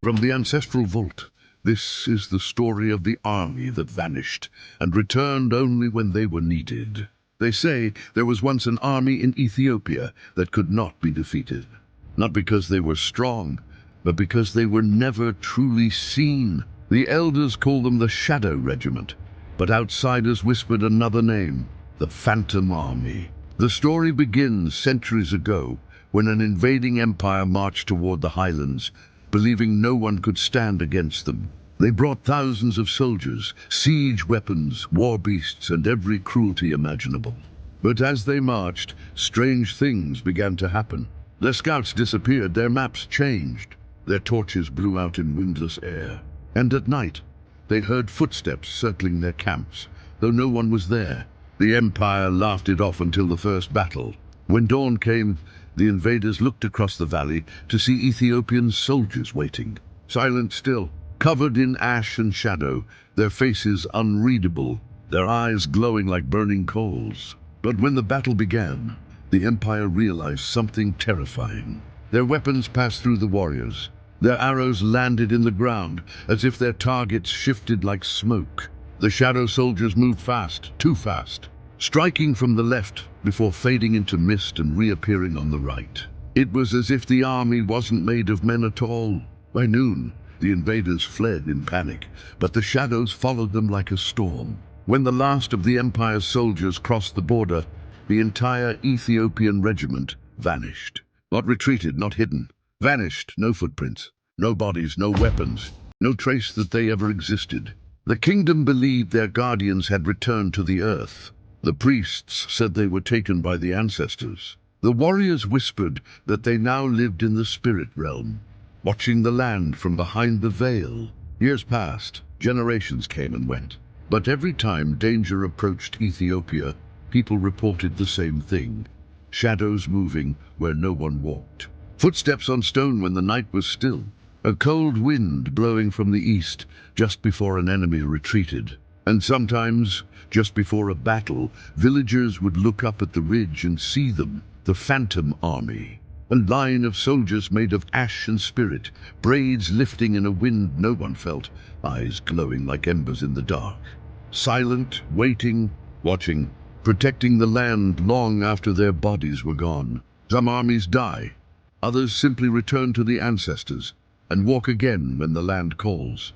From the Ancestral Vault, this is the story of the army that vanished and returned only when they were needed. They say there was once an army in Ethiopia that could not be defeated. Not because they were strong, but because they were never truly seen. The elders called them the Shadow Regiment, but outsiders whispered another name, the Phantom Army. The story begins centuries ago, when an invading empire marched toward the highlands, believing no one could stand against them. They brought thousands of soldiers, siege weapons, war beasts, and every cruelty imaginable. But as they marched, strange things began to happen. Their scouts disappeared, their maps changed, their torches blew out in windless air. And at night, they heard footsteps circling their camps, though no one was there. The empire laughed it off until the first battle. When dawn came, the invaders looked across the valley to see Ethiopian soldiers waiting, silent still, covered in ash and shadow, their faces unreadable, their eyes glowing like burning coals. But when the battle began, the empire realized something terrifying. Their weapons passed through the warriors. Their arrows landed in the ground, as if their targets shifted like smoke. The shadow soldiers moved fast, too fast, striking from the left before fading into mist and reappearing on the right. It was as if the army wasn't made of men at all. By noon, the invaders fled in panic, but the shadows followed them like a storm. When the last of the empire's soldiers crossed the border, the entire Ethiopian regiment vanished. Not retreated, not hidden. Vanished, no footprints, no bodies, no weapons, no trace that they ever existed. The kingdom believed their guardians had returned to the earth. The priests said they were taken by the ancestors. The warriors whispered that they now lived in the spirit realm, watching the land from behind the veil. Years passed, generations came and went. But every time danger approached Ethiopia, people reported the same thing. Shadows moving where no one walked. Footsteps on stone when the night was still. A cold wind blowing from the east just before an enemy retreated. And sometimes, just before a battle, villagers would look up at the ridge and see them, the Phantom Army. A line of soldiers made of ash and spirit, braids lifting in a wind no one felt, eyes glowing like embers in the dark. Silent, waiting, watching, protecting the land long after their bodies were gone. Some armies die. Others simply return to the ancestors and walk again when the land calls.